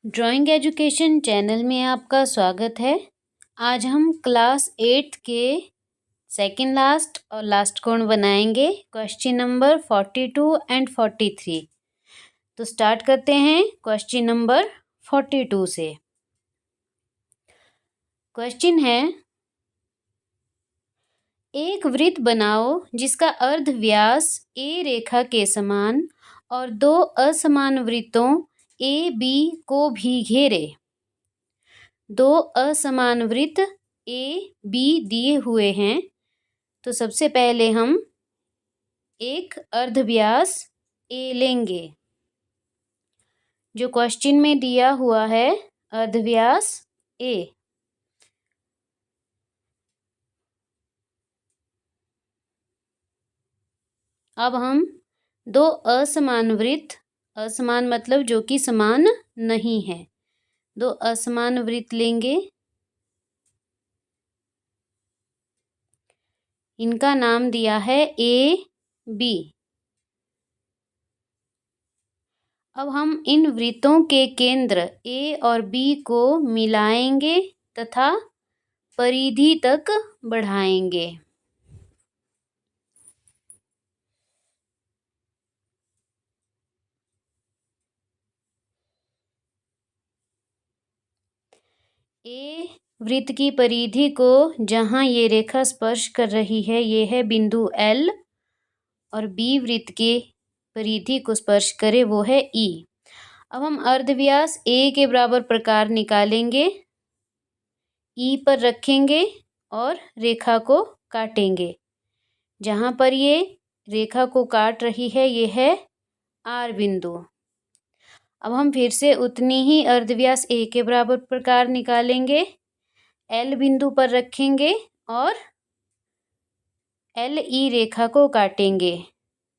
Drawing education channel में आपका स्वागत है। आज हम क्लास 8 के सेकंड लास्ट और लास्ट कोण बनाएंगे, क्वेश्चन नंबर 42 एंड 43। तो स्टार्ट करते हैं क्वेश्चन नंबर 42 से। क्वेश्चन है, एक वृत्त बनाओ जिसका अर्ध व्यास ए रेखा के समान और दो असमान वृत्तों ए बी को भी घेरे। दो असमान वृत्त ए बी दिए हुए हैं। तो सबसे पहले हम एक अर्धव्यास ए लेंगे, जो क्वेश्चन में दिया हुआ है अर्धव्यास ए। अब हम दो असमान वृत्त, असमान मतलब जो कि समान नहीं है, दो असमान वृत्त लेंगे। इनका नाम दिया है ए बी। अब हम इन वृत्तों के केंद्र ए और बी को मिलाएंगे तथा परिधि तक बढ़ाएंगे। ए वृत्त की परिधि को जहां ये रेखा स्पर्श कर रही है, ये है बिंदु एल, और बी वृत्त के परिधि को स्पर्श करे वो है ई। अब हम अर्धव्यास ए के बराबर प्रकार निकालेंगे, ई पर रखेंगे और रेखा को काटेंगे। जहां पर ये रेखा को काट रही है, ये है आर बिंदु। अब हम फिर से उतनी ही अर्धव्यास ए के बराबर प्रकार निकालेंगे, एल बिंदु पर रखेंगे और एल ई रेखा को काटेंगे।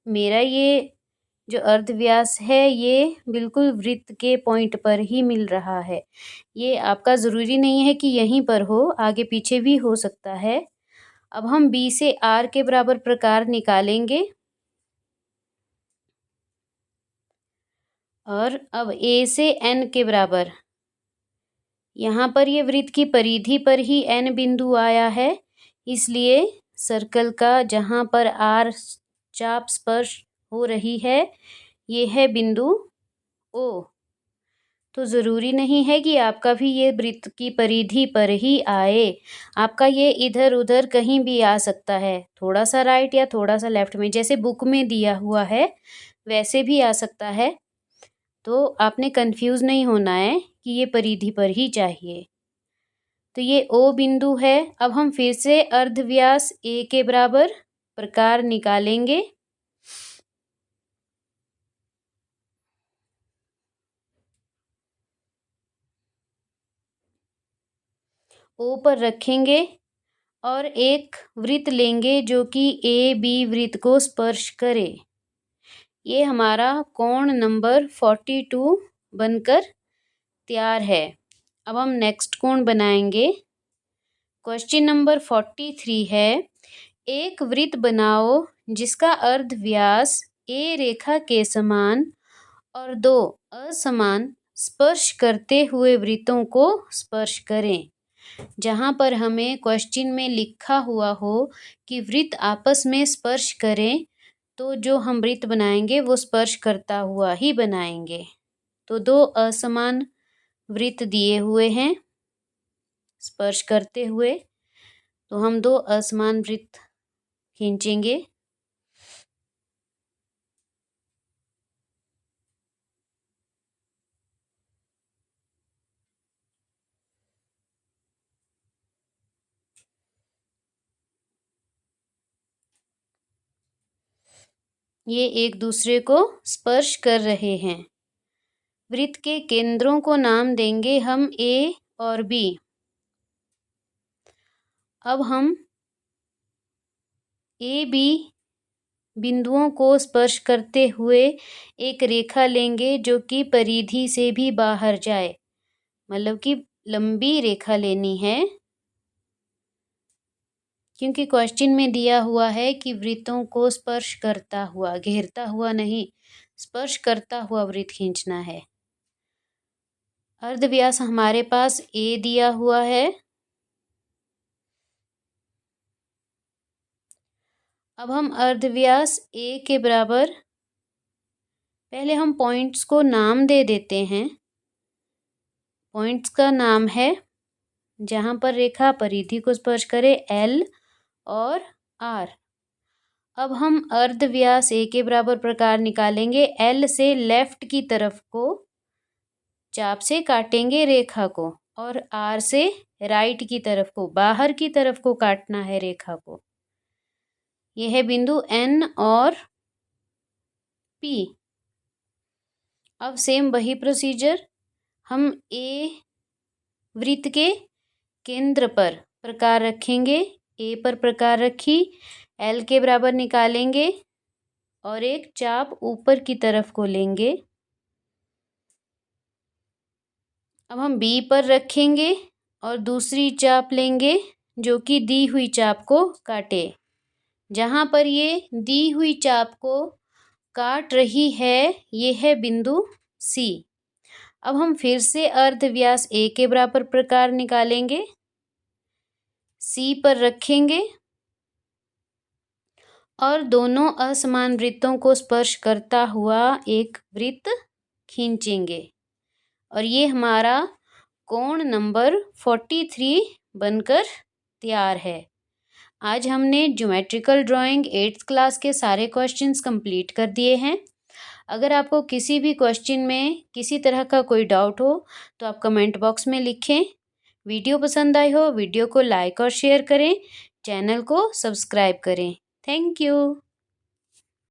मेरा ये जो अर्धव्यास है ये बिल्कुल वृत्त के पॉइंट पर ही मिल रहा है। ये आपका ज़रूरी नहीं है कि यहीं पर हो, आगे पीछे भी हो सकता है। अब हम बी से आर के बराबर प्रकार निकालेंगे और अब ए से एन के बराबर। यहाँ पर ये वृत्त की परिधि पर ही एन बिंदु आया है, इसलिए सर्कल का जहाँ पर आर चाप स्पर्श हो रही है, ये है बिंदु ओ। तो ज़रूरी नहीं है कि आपका भी ये वृत्त की परिधि पर ही आए, आपका ये इधर उधर कहीं भी आ सकता है, थोड़ा सा राइट या थोड़ा सा लेफ्ट में, जैसे बुक में दिया हुआ है वैसे भी आ सकता है। तो आपने कंफ्यूज नहीं होना है कि ये परिधि पर ही चाहिए। तो ये ओ बिंदु है। अब हम फिर से अर्धव्यास ए के बराबर प्रकार निकालेंगे। ओ पर रखेंगे और एक वृत्त लेंगे जो कि ए बी वृत्त को स्पर्श करे। ये हमारा कोण नंबर 42 बनकर तैयार है। अब हम नेक्स्ट कोण बनाएंगे। क्वेश्चन नंबर 43 है, एक वृत्त बनाओ जिसका अर्धव्यास ए रेखा के समान और दो असमान स्पर्श करते हुए वृत्तों को स्पर्श करें। जहाँ पर हमें क्वेश्चन में लिखा हुआ हो कि वृत्त आपस में स्पर्श करें, तो जो हम वृत्त बनाएंगे वो स्पर्श करता हुआ ही बनाएंगे। तो दो असमान वृत्त दिए हुए हैं स्पर्श करते हुए, तो हम दो असमान वृत्त खींचेंगे। ये एक दूसरे को स्पर्श कर रहे हैं। वृत्त के केंद्रों को नाम देंगे हम ए और बी। अब हम ए बी बिंदुओं को स्पर्श करते हुए एक रेखा लेंगे जो कि परिधि से भी बाहर जाए, मतलब कि लंबी रेखा लेनी है, क्योंकि क्वेश्चन में दिया हुआ है कि वृत्तों को स्पर्श करता हुआ, घेरता हुआ नहीं, स्पर्श करता हुआ वृत्त खींचना है। अर्धव्यास हमारे पास ए दिया हुआ है। अब हम अर्धव्यास ए के बराबर, पहले हम पॉइंट्स को नाम दे देते हैं। पॉइंट्स का नाम है, जहाँ पर रेखा परिधि को स्पर्श करे, एल और आर। अब हम अर्धव्यास ए के बराबर प्रकार निकालेंगे। एल से लेफ्ट की तरफ को चाप से काटेंगे रेखा को, और आर से राइट की तरफ को, बाहर की तरफ को काटना है रेखा को। यह है बिंदु एन और पी। अब सेम वही प्रोसीजर, हम ए वृत्त के केंद्र पर प्रकार रखेंगे। ए पर प्रकार रखी, एल के बराबर निकालेंगे और एक चाप ऊपर की तरफ को लेंगे। अब हम बी पर रखेंगे और दूसरी चाप लेंगे जो कि दी हुई चाप को काटे। जहाँ पर ये दी हुई चाप को काट रही है, ये है बिंदु सी। अब हम फिर से अर्धव्यास ए के बराबर प्रकार निकालेंगे, सी पर रखेंगे और दोनों असमान वृत्तों को स्पर्श करता हुआ एक वृत्त खींचेंगे, और ये हमारा कोण नंबर 43 बनकर तैयार है। आज हमने ज्योमेट्रिकल ड्राइंग 8th क्लास के सारे क्वेश्चंस कंप्लीट कर दिए हैं। अगर आपको किसी भी क्वेश्चन में किसी तरह का कोई डाउट हो तो आप कमेंट बॉक्स में लिखें। वीडियो पसंद आई हो, वीडियो को लाइक और शेयर करें, चैनल को सब्सक्राइब करें। Thank you.